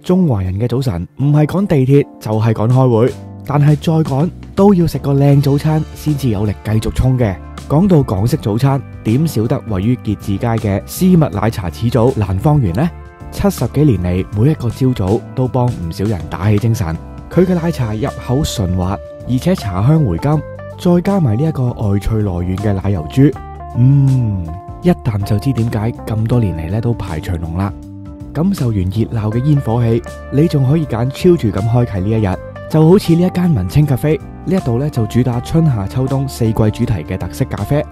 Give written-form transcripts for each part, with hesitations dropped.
中華人嘅早晨唔係趕地鐵就係趕開會，但係再趕都要食個靚早餐先至有力繼續衝嘅。講到港式早餐，點少得位於結志街嘅絲襪奶茶始祖蘭芳園呢？70幾年嚟，每一個朝早都幫唔少人打起精神。佢嘅奶茶入口順滑，而且茶香回甘，再加埋呢一個外脆內軟嘅奶油珠，一啖就知點解咁多年嚟咧都排長龍啦。感受完熱鬧嘅煙火氣，你仲可以揀超住咁開啟呢一日。就好似呢一間文青咖啡，呢一度咧就主打春夏秋冬4季主題嘅特色咖啡，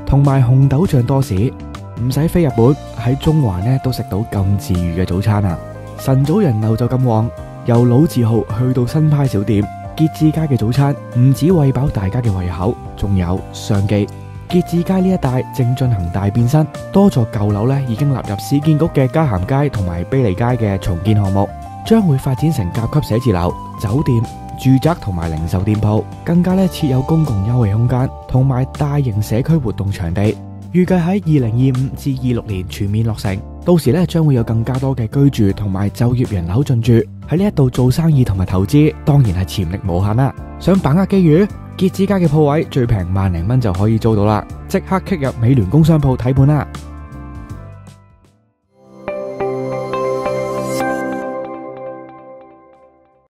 同埋紅豆醬多士，唔使飛日本，喺中環呢都食到咁治癒嘅早餐啊！晨早人流就咁旺，由老字號去到新派小店，結志街嘅早餐唔止餵飽大家嘅胃口，仲有商機。結志街呢一帶正進行大變身，多座舊樓咧已經納入市建局嘅嘉咸街同埋卑利街嘅重建項目，將會發展成甲級寫字樓、酒店、住宅同埋零售店鋪，更加咧設有公共休憩空間同埋大型社區活動場地。預計喺2025至26年全面落成，到時咧將會有更加多嘅居住同埋就業人口進駐，喺呢一度做生意同埋投資，當然係潛力無限啦。想把握機遇，結志街嘅鋪位最平1萬0蚊就可以租到啦，即刻 click 入美聯工商鋪睇盤啦！